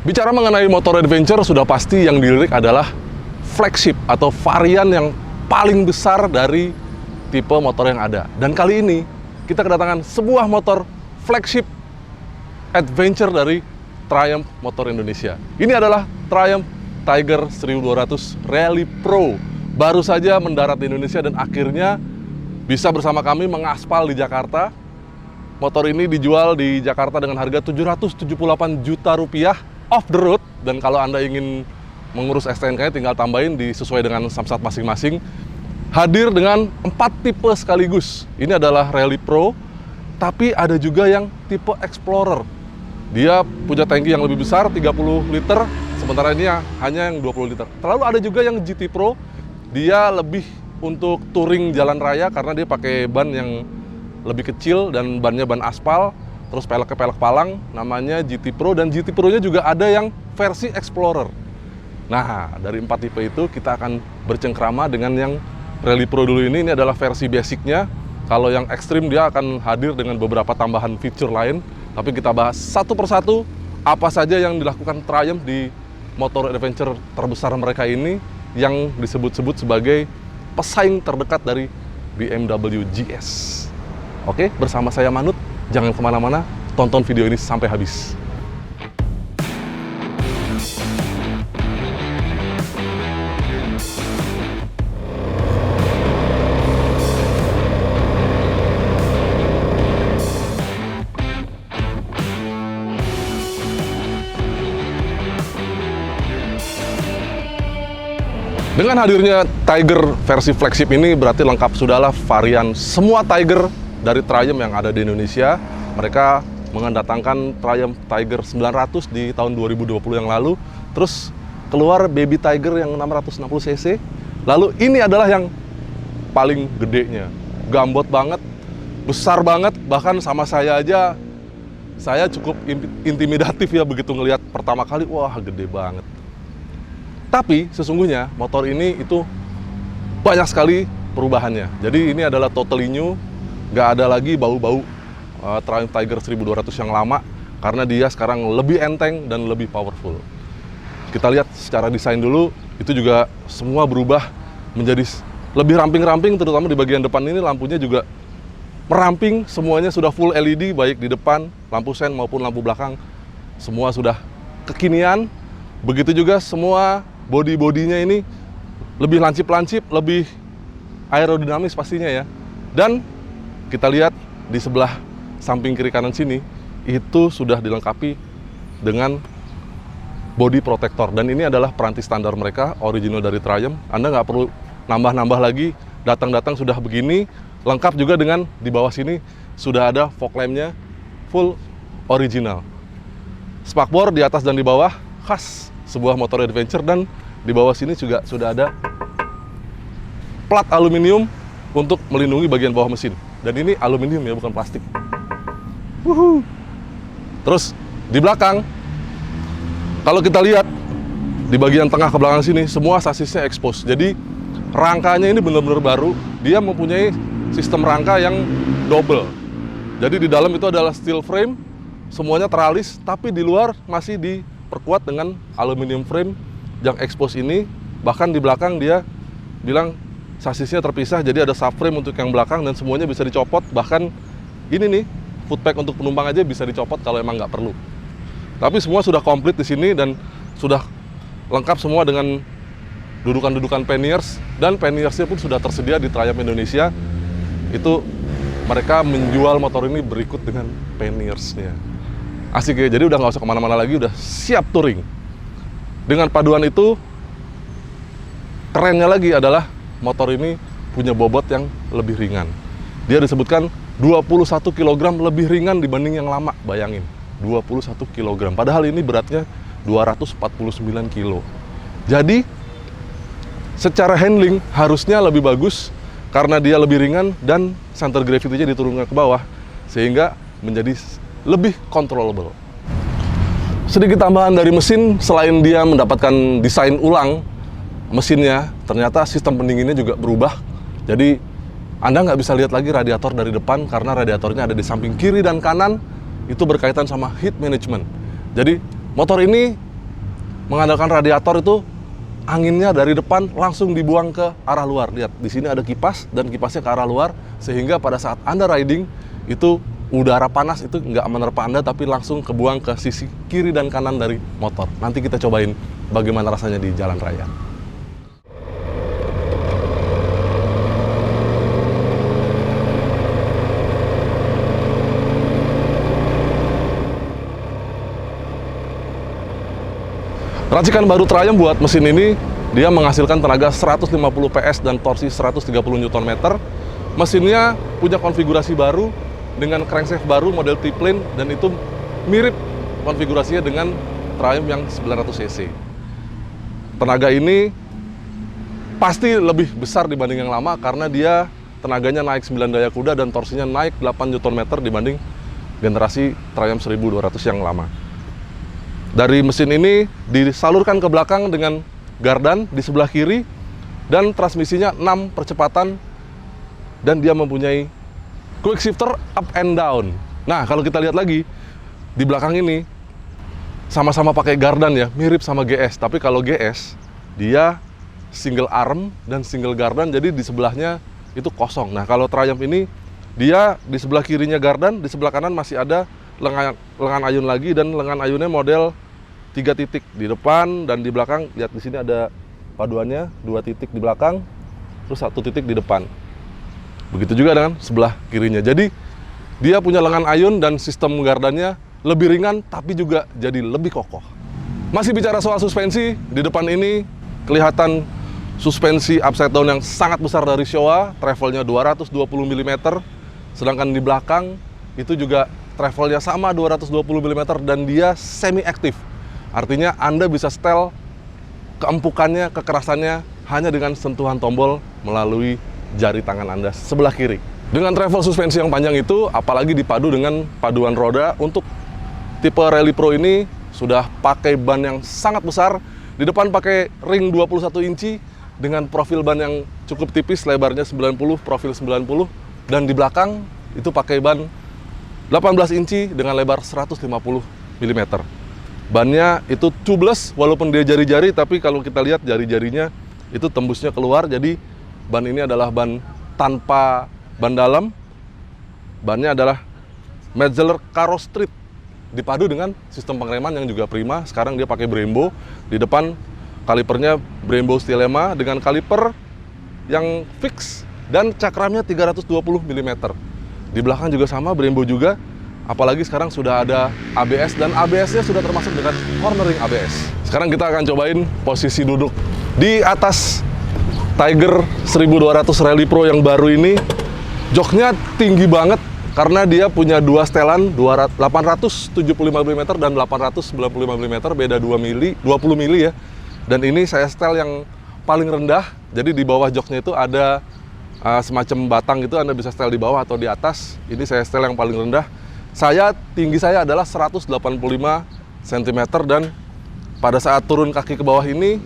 Bicara mengenai motor adventure, sudah pasti yang dilirik adalah flagship atau varian yang paling besar dari tipe motor yang ada. Dan kali ini kita kedatangan sebuah motor flagship adventure dari Triumph Motor Indonesia. Ini adalah Triumph Tiger 1200 Rally Pro. Baru saja mendarat di Indonesia dan akhirnya bisa bersama kami mengaspal di Jakarta. Motor ini dijual di Jakarta dengan harga 778 juta rupiah off the road. Dan kalau Anda ingin mengurus STNK-nya tinggal tambahin sesuai dengan samsat masing-masing. Hadir dengan 4 tipe sekaligus. Ini adalah Rally Pro, tapi ada juga yang tipe Explorer. Dia punya tangki yang lebih besar, 30 liter, sementara ini hanya yang 20 liter. Lalu ada juga yang GT Pro, dia lebih untuk touring jalan raya karena dia pakai ban yang lebih kecil dan bannya ban aspal, terus peleknya pelek palang, namanya GT Pro, dan GT Pro-nya juga ada yang versi Explorer. Nah, dari 4 tipe itu kita akan bercengkrama dengan yang Rally Pro dulu ini adalah versi basicnya. Kalau yang ekstrim dia akan hadir dengan beberapa tambahan fitur lain. Tapi kita bahas satu persatu apa saja yang dilakukan Triumph di motor adventure terbesar mereka ini yang disebut-sebut sebagai pesaing terdekat dari BMW GS. Oke, bersama saya Manut, jangan kemana-mana, tonton video ini sampai habis. Dengan hadirnya Tiger versi flagship ini berarti lengkap sudahlah varian semua Tiger dari Triumph yang ada di Indonesia. Mereka mendatangkan Triumph Tiger 900 di tahun 2020 yang lalu. Terus keluar Baby Tiger yang 660 cc. Lalu ini adalah yang paling gedenya. Gambot banget, besar banget, bahkan sama saya aja saya cukup intimidatif ya begitu ngelihat pertama kali, wah gede banget. Tapi sesungguhnya motor ini itu banyak sekali perubahannya. Jadi ini adalah totally new, nggak ada lagi bau-bau Triumph Tiger 1200 yang lama, karena dia sekarang lebih enteng dan lebih powerful. Kita lihat secara desain dulu, itu juga semua berubah menjadi lebih ramping-ramping, terutama di bagian depan ini lampunya juga meramping, semuanya sudah full LED, baik di depan, lampu sen maupun lampu belakang, semua sudah kekinian. Begitu juga semua body-bodinya ini lebih lancip-lancip, lebih aerodinamis pastinya ya. Dan kita lihat di sebelah samping kiri kanan sini, itu sudah dilengkapi dengan body protector. Dan ini adalah peranti standar mereka, original dari Triumph. Anda nggak perlu nambah-nambah lagi, datang-datang sudah begini. Lengkap juga dengan di bawah sini sudah ada fog lamp-nya full original. Spakbor di atas dan di bawah, khas sebuah motor adventure, dan di bawah sini juga sudah ada plat aluminium untuk melindungi bagian bawah mesin. Dan ini aluminium ya, bukan plastik. Wuhu. Terus di belakang, kalau kita lihat di bagian tengah ke belakang sini, semua sasisnya expose. Jadi rangkanya ini benar-benar baru. Dia mempunyai sistem rangka yang double. Jadi di dalam itu adalah steel frame, semuanya teralis, tapi di luar masih diperkuat dengan aluminium frame yang expose ini. Bahkan di belakang dia bilang sasisnya terpisah, jadi ada subframe untuk yang belakang dan semuanya bisa dicopot. Bahkan ini nih, footpack untuk penumpang aja bisa dicopot kalau emang nggak perlu. Tapi semua sudah komplit di sini dan sudah lengkap semua dengan dudukan-dudukan panniers, dan panniersnya pun sudah tersedia di Triumph Indonesia. Itu mereka menjual motor ini berikut dengan panniersnya. Asik ya, jadi udah nggak usah kemana-mana lagi, udah siap touring. Dengan paduan itu, kerennya lagi adalah motor ini punya bobot yang lebih ringan. Dia disebutkan 21 kg lebih ringan dibanding yang lama, bayangin. 21 kg, padahal ini beratnya 249 kg. Jadi, secara handling harusnya lebih bagus karena dia lebih ringan dan center gravity-nya diturunkan ke bawah, sehingga menjadi lebih controllable. Sedikit tambahan dari mesin, selain dia mendapatkan desain ulang mesinnya, ternyata sistem pendinginnya juga berubah. Jadi Anda nggak bisa lihat lagi radiator dari depan karena radiatornya ada di samping kiri dan kanan. Itu berkaitan sama heat management. Jadi motor ini mengandalkan radiator itu anginnya dari depan langsung dibuang ke arah luar. Lihat, di sini ada kipas dan kipasnya ke arah luar, sehingga pada saat Anda riding itu udara panas itu nggak menerpa Anda tapi langsung kebuang ke sisi kiri dan kanan dari motor. Nanti kita cobain bagaimana rasanya di jalan raya. Racikan baru Triumph buat mesin ini, dia menghasilkan tenaga 150 PS dan torsi 130 Nm. Mesinnya punya konfigurasi baru dengan crankshaft baru model T-plane dan itu mirip konfigurasinya dengan Triumph yang 900 cc. Tenaga ini pasti lebih besar dibanding yang lama karena dia tenaganya naik 9 daya kuda dan torsinya naik 8 Nm dibanding generasi Triumph 1200 yang lama. Dari mesin ini disalurkan ke belakang dengan gardan di sebelah kiri dan transmisinya 6 percepatan dan dia mempunyai quick shifter up and down. Nah, kalau kita lihat lagi di belakang ini sama-sama pakai gardan ya, mirip sama GS, tapi kalau GS dia single arm dan single gardan, jadi di sebelahnya itu kosong. Nah, kalau Triumph ini dia di sebelah kirinya gardan, di sebelah kanan masih ada lengan ayun lagi dan lengan ayunnya model 3 titik di depan dan di belakang. Lihat di sini ada paduannya, 2 titik di belakang, terus 1 titik di depan. Begitu juga dengan sebelah kirinya. Jadi dia punya lengan ayun dan sistem gardannya lebih ringan tapi juga jadi lebih kokoh. Masih bicara soal suspensi, di depan ini kelihatan suspensi upside down yang sangat besar dari Showa, travelnya 220 mm, sedangkan di belakang itu juga travelnya sama 220 mm dan dia semi aktif. Artinya Anda bisa setel keempukannya, kekerasannya hanya dengan sentuhan tombol melalui jari tangan Anda sebelah kiri. Dengan travel suspensi yang panjang itu, apalagi dipadu dengan paduan roda, untuk tipe Rally Pro ini sudah pakai ban yang sangat besar. Di depan pakai ring 21 inci dengan profil ban yang cukup tipis, lebarnya 90, profil 90. Dan di belakang itu pakai ban 18 inci dengan lebar 150 mm. Bannya itu tubeless, walaupun dia jari-jari, tapi kalau kita lihat jari-jarinya itu tembusnya keluar. Jadi ban ini adalah ban tanpa ban dalam. Bannya adalah Metzeler Caro Street, dipadu dengan sistem pengereman yang juga prima. Sekarang dia pakai Brembo. Di depan kalipernya Brembo Stilema dengan kaliper yang fix dan cakramnya 320 mm. Di belakang juga sama, Brembo juga. Apalagi sekarang sudah ada ABS dan ABS-nya sudah termasuk dengan cornering ABS. Sekarang kita akan cobain posisi duduk di atas Tiger 1200 Rally Pro yang baru ini. Joknya tinggi banget karena dia punya dua setelan 875 mm dan 895 mm, beda 2 mili, 20 mili ya. Dan ini saya setel yang paling rendah, jadi di bawah joknya itu ada semacam batang gitu, Anda bisa setel di bawah atau di atas. Ini saya setel yang paling rendah. Tinggi saya adalah 185 cm dan pada saat turun kaki ke bawah ini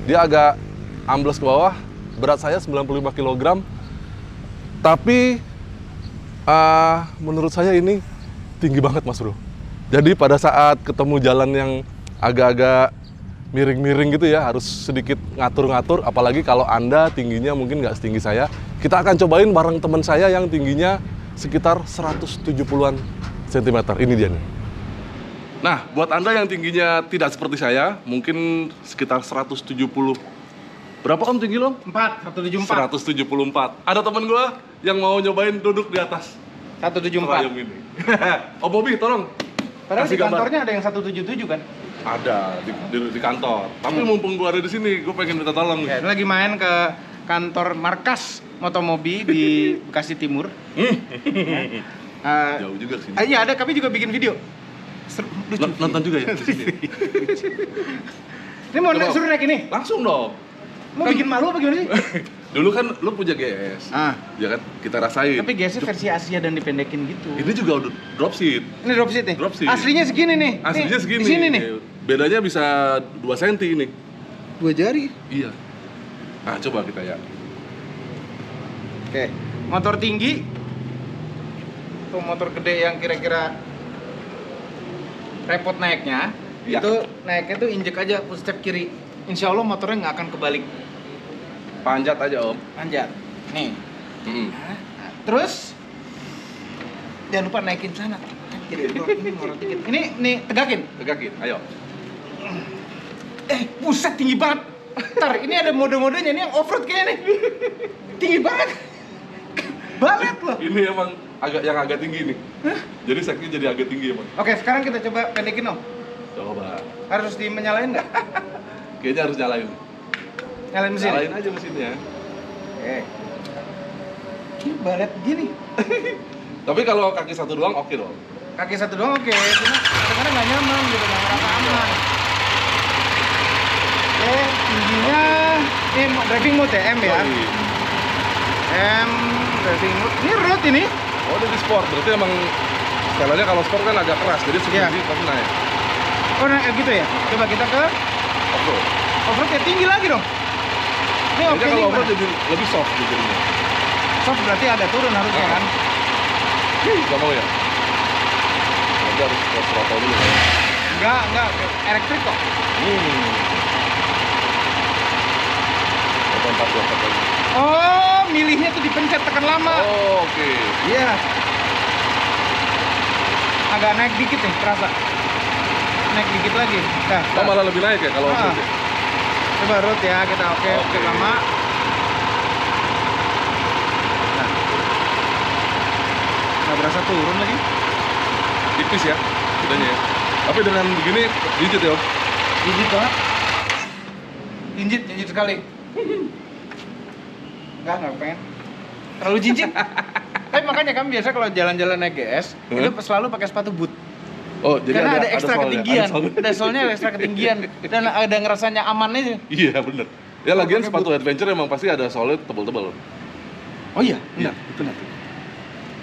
dia agak ambles ke bawah. Berat saya 95 kg. Tapi menurut saya ini tinggi banget, Mas Bro. Jadi pada saat ketemu jalan yang agak-agak miring-miring gitu ya, harus sedikit ngatur-ngatur, apalagi kalau Anda tingginya mungkin nggak setinggi saya. Kita akan cobain bareng teman saya yang tingginya sekitar 170-an cm. Ini dia nih. Nah, buat Anda yang tingginya tidak seperti saya, mungkin sekitar 170. Berapa Om tinggi lo? 174. 174. Ada temen gue yang mau nyobain duduk di atas 174. Triumph ini. Oh Bobby, tolong. Padahal kasih di kantornya ada yang 177 kan? Ada di kantor. Tapi mumpung gue ada di sini, gue pengen minta tolong. Ya, lagi main ke kantor markas Motomobi di Bekasi Timur. Jauh juga sih. Iya ada, kami juga bikin video. Nonton juga ya di sini. Ini mau suruh naik ini? Langsung dong. Mau bikin malu apa gimana sih? Dulu kan lu punya GS. Ya kan, kita rasain. Tapi GS versi Asia dan dipendekin gitu. Ini juga udah drop seat. Ini drop seat nih? Drop seat. Aslinya segini nih. Aslinya segini. Di sini nih. Bedanya bisa 2 cm ini. 2 jari. Iya. Nah, coba kita ya. Oke. Motor tinggi. Tuh motor gede yang kira-kira repot naiknya. Iya. Itu naiknya tuh injek aja footstep kiri. Insya Allah motornya nggak akan kebalik. Panjat aja Om. Panjat. Nih. Mm-mm. Nah, terus jangan lupa naikin sana. Kiri bro, ini ngorot dikit. Ini nih tegakin. Tegakin, ayo. Buset tinggi banget. Ntar, ini ada mode-modenya, ini yang off-road kayaknya nih. Tinggi banget. Balet loh. Ini emang agak tinggi nih. Jadi seknya jadi agak tinggi emang. Oke, sekarang kita coba pendekin Om. Coba. Harus dimenyalain nggak? Kayaknya harus nyalain. Nyalain mesin? Nyalain aja mesinnya. Oke. Ini balet gini. Tapi kalau kaki satu doang oke dong. Kaki satu doang oke, cuma kadang-kadang nggak nyaman gitu, nggak ngerasa aman. Oke, tingginya ini driving mode ya, M ya? Yoi. M, driving mode. Ini road ini? Oh, ini sport. Berarti emang setelannya kalau sport kan agak keras, jadi Iya. segini pasti naik. Oh, nah, gitu ya? Coba kita ke Off-road. off-road ya, tinggi lagi dong. Ini oke Kayaknya nih kalau gimana? off-road jadi lebih soft gitu jadinya. Soft berarti ada turun harusnya kan? Gak mau ya? Nanti harus ke throttle dulu kan? Enggak, elektrik kok. Atau 4 lagi. Oh, milihnya tuh dipencet tekan lama. Oh, oke. Iya. Agak naik dikit nih, terasa. Naik dikit lagi. Nah, Oh, malah lebih naik ya kalau Ah. off-road ya? coba road ya, kita oke Oke. lama. Nah. Nggak berasa turun lagi. Tipis ya, bedanya ya. Tapi dengan begini, digit ya Om? Jinjit banget. Jinjit sekali. Enggak pengen. Terlalu jinjit. Tapi makanya kan biasa kalau jalan-jalan naik GS, itu selalu pakai sepatu boot. Oh, jadi Karena ada ekstra soalnya, ketinggian. ada soalnya. Ada soalnya ada ekstra ketinggian dan ada ngerasanya aman aja. Iya, bener. Ya lagian Pakai sepatu adventure emang pasti ada solid tebel-tebel. Oh iya, Iya, benar.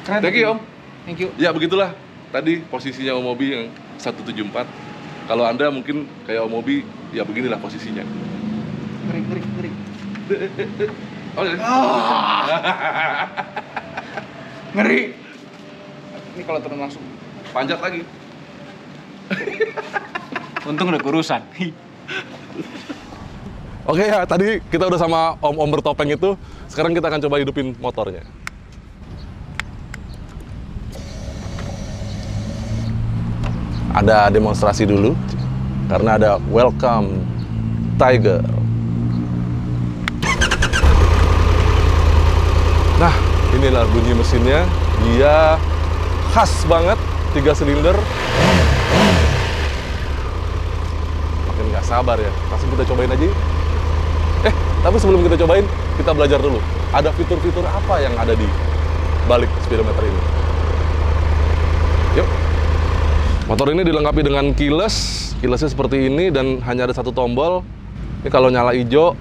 Keren. Thank you Om. Thank you. Ya begitulah tadi posisinya Om Mobi yang 174. Kalau Anda mungkin kayak Om Mobi, ya beginilah posisinya. Ngeri. Oh, ya. Ngeri. Ini kalau turun langsung. Panjat lagi. Untung udah kurusan. Oke ya, tadi kita udah sama Om bertopeng itu. Sekarang kita akan coba hidupin motornya. Ada demonstrasi dulu, karena ada welcome Tiger. Nah, inilah bunyi mesinnya. Dia khas banget, 3 silinder. Makin nggak sabar ya, langsung kita cobain aja. Tapi sebelum kita cobain, kita belajar dulu. Ada fitur-fitur apa yang ada di balik speedometer ini? Yuk. Motor ini dilengkapi dengan keyless. Keylessnya seperti ini dan hanya ada satu tombol. Ini kalau nyala hijau,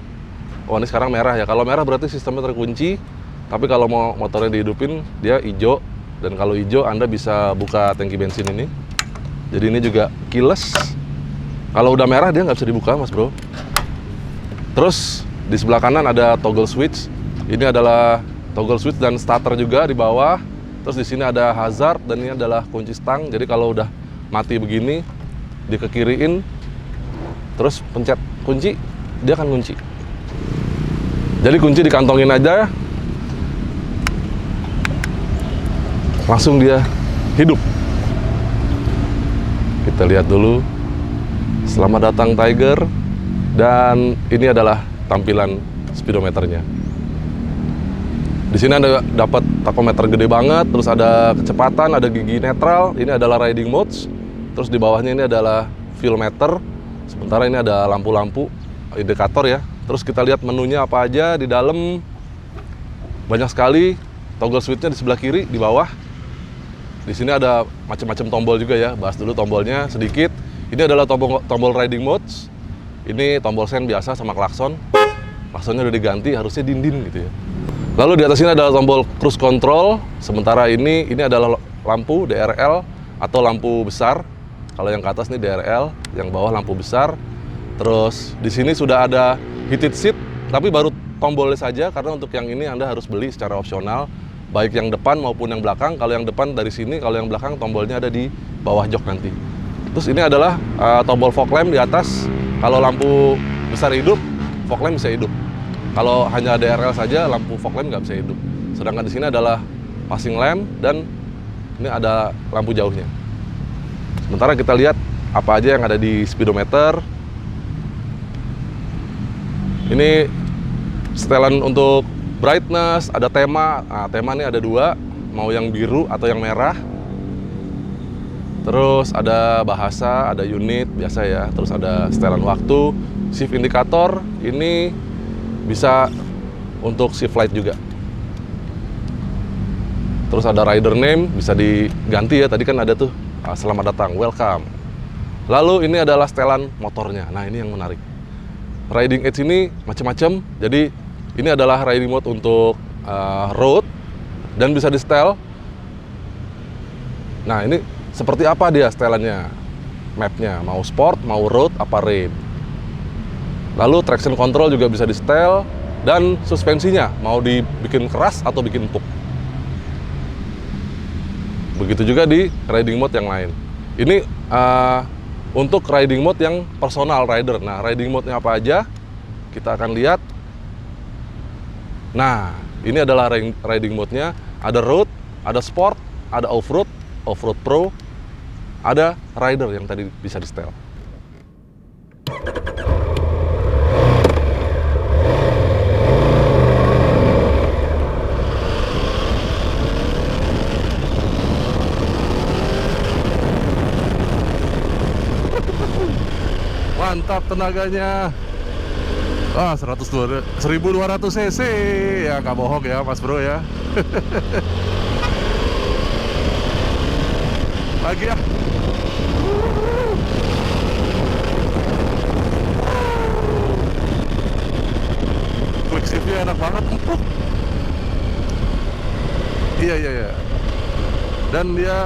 oh ini sekarang merah ya. Kalau merah berarti sistemnya terkunci. Tapi kalau mau motornya dihidupin, dia hijau. Dan kalau hijau, Anda bisa buka tangki bensin ini. Jadi ini juga keyless. Kalau udah merah, dia nggak bisa dibuka, Mas Bro. Terus di sebelah kanan ada toggle switch. Ini adalah toggle switch dan starter juga di bawah. Terus di sini ada hazard dan ini adalah kunci stang. Jadi kalau udah mati begini, dikekiriin, terus pencet kunci, dia akan kunci. Jadi kunci dikantongin aja, langsung dia hidup. Kita lihat dulu. Selamat datang Tiger. Dan ini adalah tampilan speedometernya. Di sini Anda dapat tachometer gede banget, terus ada kecepatan, ada gigi netral, ini adalah riding modes. Terus di bawahnya ini adalah fuel meter. Sementara ini ada lampu-lampu indikator ya. Terus kita lihat menunya apa aja di dalam. Banyak sekali. Toggle switch-nya di sebelah kiri, di bawah. Di sini ada macam-macam tombol juga ya. Bahas dulu tombolnya sedikit. Ini adalah tombol riding modes. Ini tombol sen biasa sama klakson. Klaksonnya udah diganti, harusnya dinding gitu ya. Lalu di atas ini ada tombol cruise control. Sementara ini adalah lampu DRL atau lampu besar. Kalau yang ke atas ini DRL, yang bawah lampu besar. Terus di sini sudah ada heated seat, tapi baru tombolnya saja karena untuk yang ini Anda harus beli secara opsional. Baik yang depan maupun yang belakang. Kalau yang depan dari sini, kalau yang belakang tombolnya ada di bawah jok nanti. Terus ini adalah tombol fog lamp di atas. Kalau lampu besar hidup, fog lamp bisa hidup. Kalau hanya DRL saja, lampu fog lamp nggak bisa hidup. Sedangkan di sini adalah passing lamp dan ini ada lampu jauhnya. Sementara kita lihat apa aja yang ada di speedometer. Ini setelan untuk brightness, ada tema. Nah, tema ini ada 2, mau yang biru atau yang merah. Terus ada bahasa, ada unit biasa ya. Terus ada setelan waktu, shift indikator. Ini bisa untuk shift light juga. Terus ada rider name, bisa diganti ya. Tadi kan ada tuh, selamat datang, welcome. Lalu ini adalah setelan motornya. Nah, ini yang menarik. Riding aids ini macam-macam. Jadi ini adalah riding mode untuk road dan bisa di setel. Nah, ini seperti apa dia setelannya, mapnya, mau sport, mau road, apa rain. Lalu traction control juga bisa di setel dan suspensinya mau dibikin keras atau bikin empuk. Begitu juga di riding mode yang lain. Ini untuk riding mode yang personal rider. Nah, riding mode-nya apa aja? Kita akan lihat. Nah, ini adalah riding mode-nya. Ada road, ada sport, ada off-road, off-road pro, ada rider yang tadi bisa di-setel. Mantap tenaganya. 1200 cc ya, nggak bohong ya Mas Bro ya. Lagi ya. Quick shift-nya enak banget, empuk. Iya. Dan dia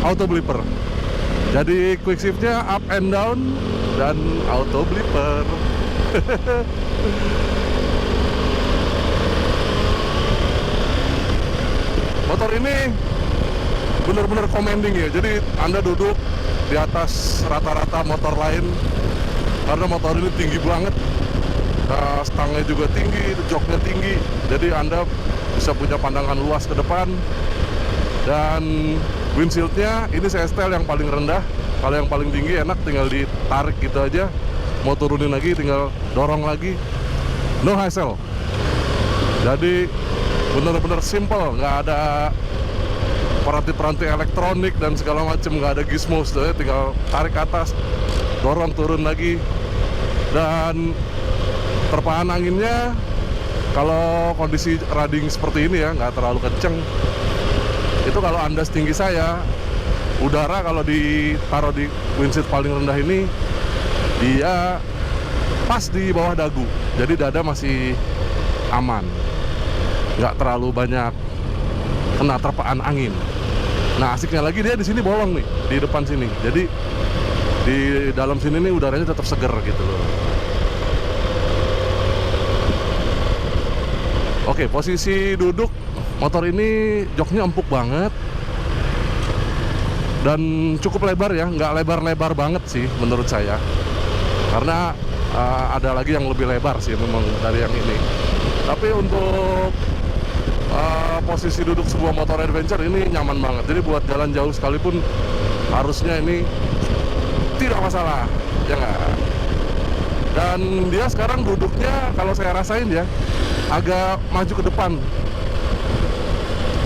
auto blipper. Jadi quick shift-nya up and down dan auto blipper. Motor ini benar-benar commanding ya. Jadi Anda duduk di atas rata-rata motor lain karena motor ini tinggi banget. Stangnya juga tinggi, joknya tinggi. Jadi Anda bisa punya pandangan luas ke depan. Dan windshield-nya ini saya setel yang paling rendah. Kalau yang paling tinggi enak tinggal ditarik gitu aja. Mau turunin lagi tinggal dorong lagi. No hassle. Jadi bener-bener simple, nggak ada peranti-peranti elektronik dan segala macam, nggak ada gizmos, tinggal tarik ke atas, dorong turun lagi. Dan terpahan anginnya kalau kondisi riding seperti ini ya, nggak terlalu kenceng. Itu kalau Anda setinggi saya, udara kalau ditaruh di windshield paling rendah ini, dia pas di bawah dagu. Jadi dada masih aman, nggak terlalu banyak kena terpaan angin. Nah, asiknya lagi dia di sini bolong nih, di depan sini. Jadi di dalam sini nih udaranya tetap seger gitu loh. Oke, posisi duduk motor ini joknya empuk banget dan cukup lebar ya, nggak lebar-lebar banget sih menurut saya. Karena ada lagi yang lebih lebar sih memang dari yang ini. Tapi untuk posisi duduk sebuah motor adventure ini nyaman banget. Jadi buat jalan jauh sekalipun harusnya ini tidak masalah, ya nggak? Dan dia sekarang duduknya kalau saya rasain ya agak maju ke depan.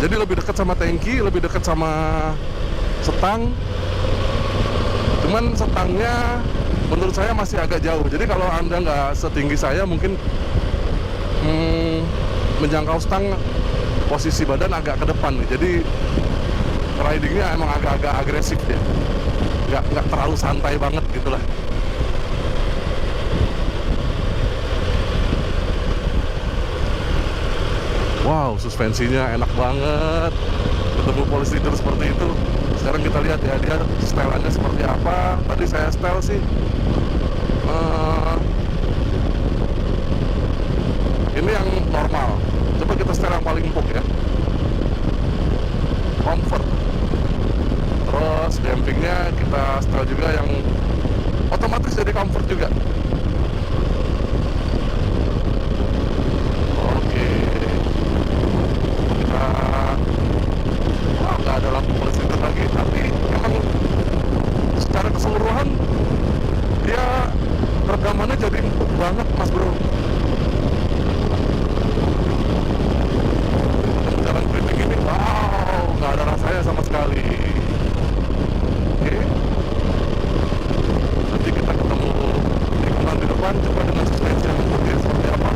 Jadi lebih dekat sama tangki, lebih dekat sama setang. Cuman setangnya menurut saya masih agak jauh. Jadi kalau Anda nggak setinggi saya, mungkin menjangkau stang, posisi badan agak ke depan nih. Jadi ridingnya emang agak-agak agresif ya, nggak terlalu santai banget gitulah. Wow, suspensinya enak banget. Ketemu police leader seperti itu. Sekarang kita lihat ya, dia setelannya seperti apa. Tadi saya setel sih ini yang normal. Coba kita setel yang paling empuk ya. Comfort. Terus dampingnya kita otomatis jadi comfort juga. Oke, kita nggak ada lampu positif lagi, tapi emang secara keseluruhan dia rekamannya jadi empuk banget mas bro. Jalan keriting ini, wow, nggak ada rasanya sama sekali. Oke, nanti kita ketemu lingkungan di depan, coba dengan suspensi yang empuk ya, seperti apa.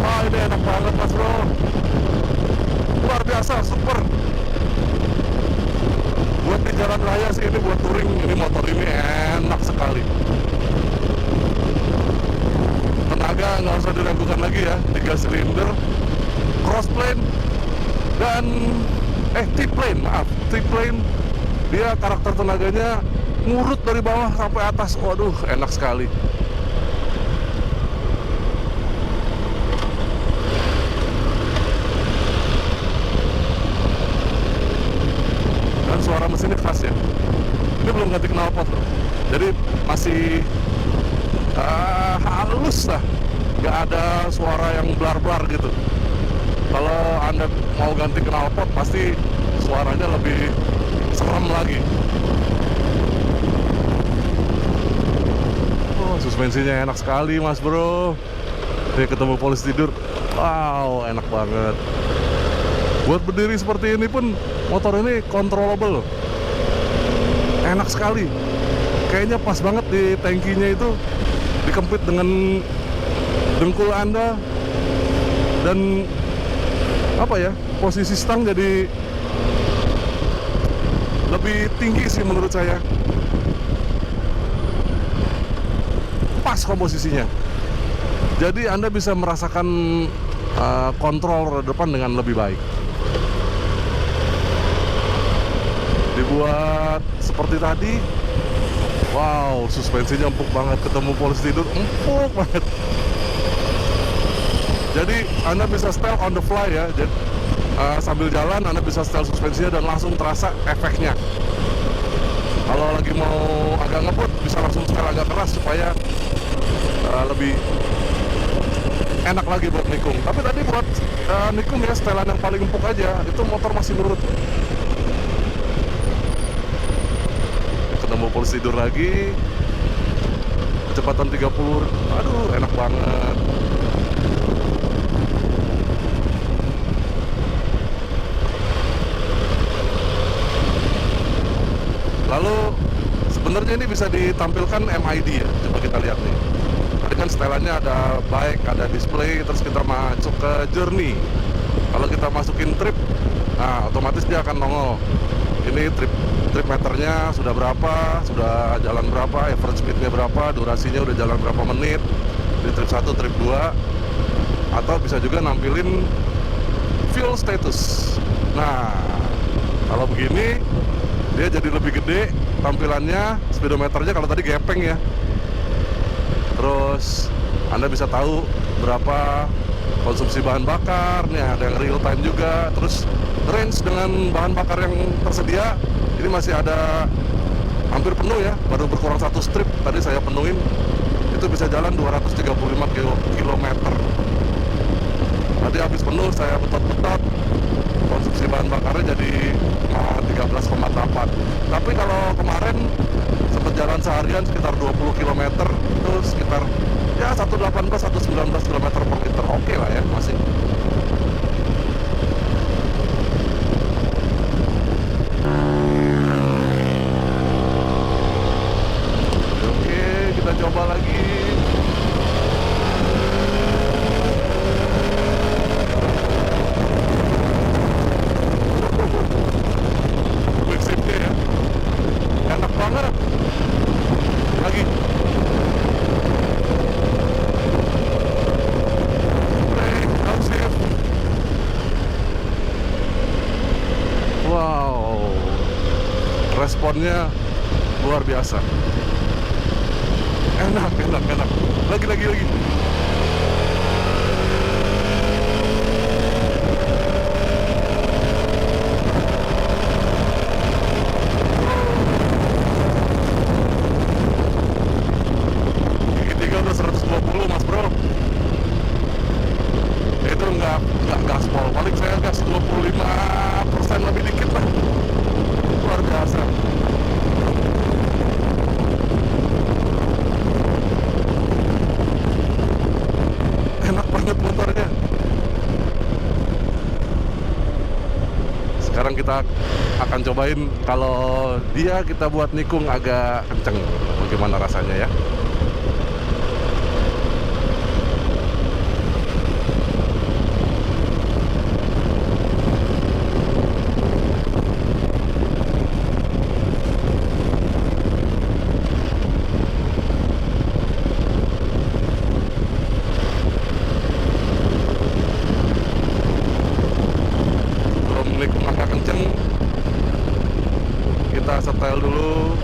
Wah, ini enak banget mas bro, luar biasa, super. Buat di jalan raya sih ini, buat touring, ini motor ini enak sekali. Tenaga nggak usah diragukan lagi ya, 3 silinder, crossplane, dan T-plane, maaf, T-plane. Dia karakter tenaganya ngurut dari bawah sampai atas, waduh enak sekali. Dan suara mesinnya keras ya. Ini belum ganti knalpot loh, jadi masih halus lah, nggak ada suara yang blar-blar gitu. Kalau anda mau ganti knalpot pasti suaranya lebih serem lagi. Oh, suspensinya enak sekali mas bro. Nih ketemu polisi tidur, wow enak banget. Buat berdiri seperti ini pun motor ini controllable loh, enak sekali. Kayaknya pas banget di tangkinya itu, dikempit dengan dengkul anda, dan apa ya, posisi stang jadi lebih tinggi sih menurut saya. Pas komposisinya, jadi anda bisa merasakan kontrol roda depan dengan lebih baik. Dibuat seperti tadi, wow, suspensinya empuk banget. Ketemu polisi tidur, empuk banget. Jadi anda bisa setel on the fly ya. Jadi, sambil jalan anda bisa setel suspensinya dan langsung terasa efeknya. Kalau lagi mau agak ngebut bisa langsung setel agak keras supaya lebih enak lagi buat nikung. Tapi tadi buat nikung ya, setelan yang paling empuk aja, itu motor masih nurut. Ketemu polisi tidur lagi, kecepatan 30, aduh enak banget. Lalu sebenarnya ini bisa ditampilkan MID ya, coba kita lihat nih. Tadi kan setelannya ada bike, ada display, terus kita masuk ke journey. Kalau kita masukin trip, nah otomatis dia akan nongol. Ini trip meternya sudah berapa, sudah jalan berapa, average speednya berapa, durasinya udah jalan berapa menit di trip 1, trip 2. Atau bisa juga nampilin fuel status. Nah, kalau begini dia jadi lebih gede tampilannya, speedometernya. Kalau tadi gepeng ya, terus anda bisa tahu berapa konsumsi bahan bakar. Nih ada yang real time juga. Terus range dengan bahan bakar yang tersedia ini masih ada hampir penuh ya, baru berkurang 1 strip tadi saya penuhin. Itu bisa jalan 235 km. Tadi habis penuh saya betot-betot, konsumsi bahan bakarnya jadi 13,8. Tapi kalau kemarin sempat jalan seharian sekitar 20 km, itu sekitar ya 118-119 km per liter. Oke lah ya, masih. Oke, kita coba lagi. Quick shiftnya ya, enak banget. Lagi brake, downshift, luar biasa. Enak, enak, enak. Lagi. Gigi 3 udah 120 mas bro. Itu nggak gaspol, paling saya gas 25% lebih dikit lah. Luar biasa. Enak banget motornya. Sekarang kita akan cobain kalau dia kita buat nikung agak kenceng, bagaimana rasanya ya. Nikung agak kenceng, kita setel dulu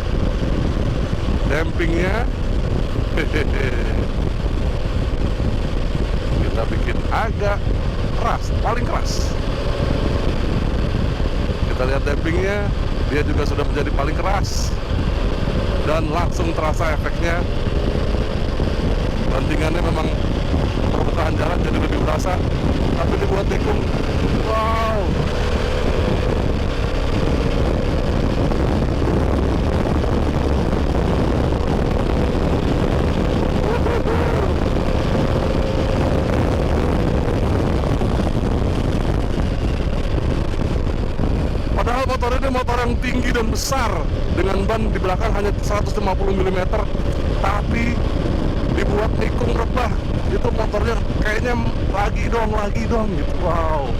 dampingnya. Kita bikin agak keras, paling keras. Kita lihat dampingnya, dia juga sudah menjadi paling keras dan langsung terasa efeknya. Bantingannya memang permukaan jalan jadi lebih berasa, tapi dibuat nikung, wow. Padahal motor ini motor yang tinggi dan besar, dengan ban di belakang hanya 150 mm, tapi dibuat nikung rebah. Itu motornya kayaknya lagi dong gitu. Wow.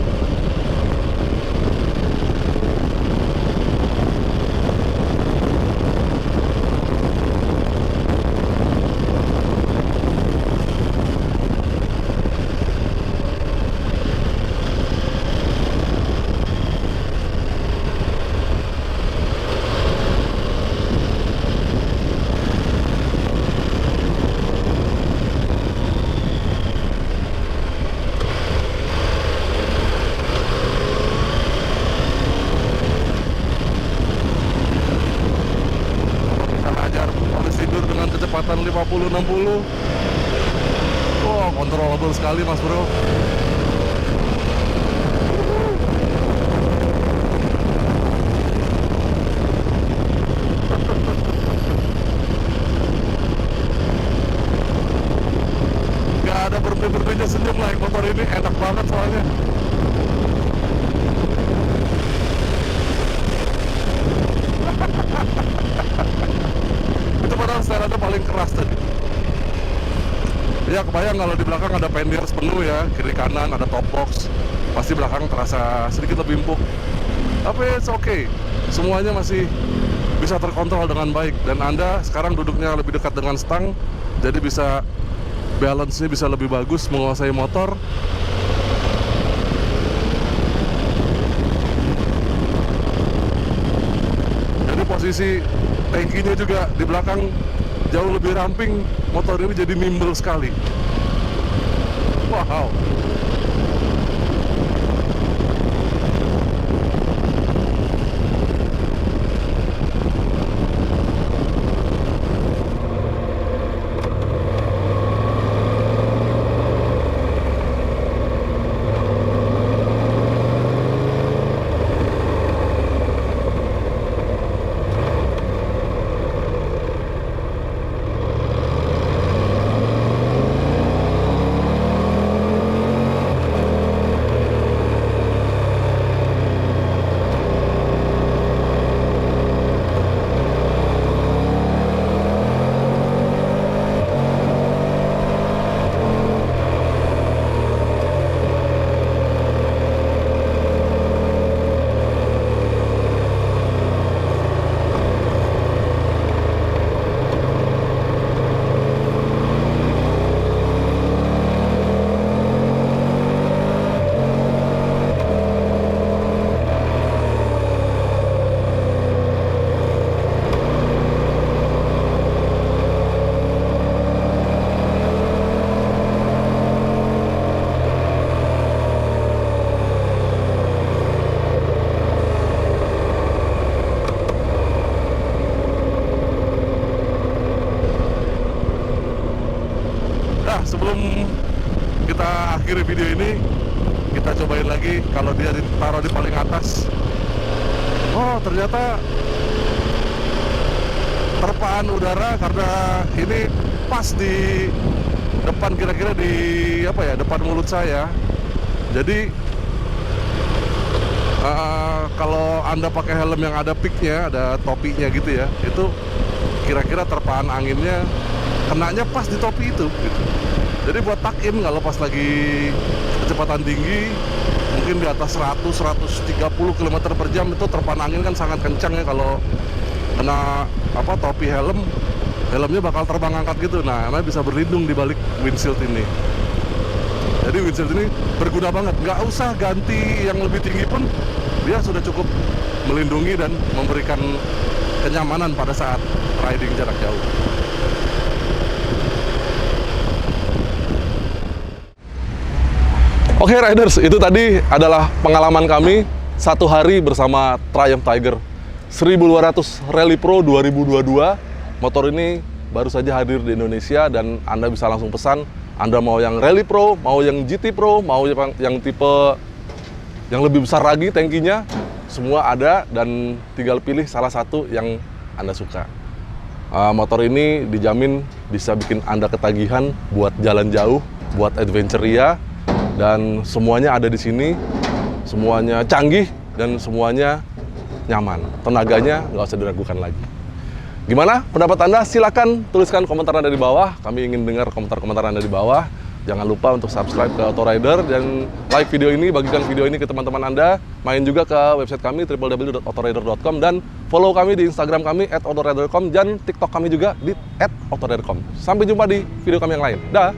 Kecepatan 50-60. Wow, controllable sekali mas bro. Gak ada berhenti-berhentinya senyum naik motor ini, enak banget soalnya. Itu padahal setelannya paling keras tadi. Ya kebayang kalau di belakang ada panniers penuh ya, kiri kanan ada top box, pasti belakang terasa sedikit lebih empuk. Tapi it's okay, semuanya masih bisa terkontrol dengan baik. Dan Anda sekarang duduknya lebih dekat dengan stang, jadi bisa balance-nya bisa lebih bagus menguasai motor. Jadi posisi tankinya juga di belakang jauh lebih ramping, motor ini jadi nimble sekali. Wow. sebelum kita akhiri video ini, kita cobain lagi kalau dia ditaruh di paling atas. Oh, ternyata terpaan udara karena ini pas di depan, kira-kira di depan mulut saya. Jadi kalau Anda pakai helm yang ada peaknya, ada topinya gitu ya, itu kira-kira terpaan anginnya kenanya pas di topi itu gitu. Jadi buat tuck-in kalau pas lagi kecepatan tinggi, mungkin di atas 100-130 km per jam, itu terpaan angin kan sangat kencang ya. Kalau kena topi helmnya bakal terbang angkat gitu. Nah, Anda bisa berlindung di balik windshield ini. Jadi windshield ini berguna banget, nggak usah ganti yang lebih tinggi pun dia sudah cukup melindungi dan memberikan kenyamanan pada saat riding jarak jauh. Oke riders, itu tadi adalah pengalaman kami satu hari bersama Triumph Tiger 1200 Rally Pro 2022. Motor ini baru saja hadir di Indonesia dan Anda bisa langsung pesan. Anda mau yang Rally Pro, mau yang GT Pro, mau yang tipe yang lebih besar lagi tangkinya, semua ada dan tinggal pilih salah satu yang Anda suka. Motor ini dijamin bisa bikin Anda ketagihan buat jalan jauh, buat adventure ria, dan semuanya ada di sini, semuanya canggih dan semuanya nyaman. Tenaganya nggak usah diragukan lagi. Gimana pendapat Anda? Silakan tuliskan komentar Anda di bawah. Kami ingin dengar komentar-komentar Anda di bawah. Jangan lupa untuk subscribe ke Autorider dan like video ini, bagikan video ini ke teman-teman Anda. Main juga ke website kami www.autorider.com dan follow kami di Instagram kami @autorider.com dan TikTok kami juga di @autorider.com. Sampai jumpa di video kami yang lain. Dah.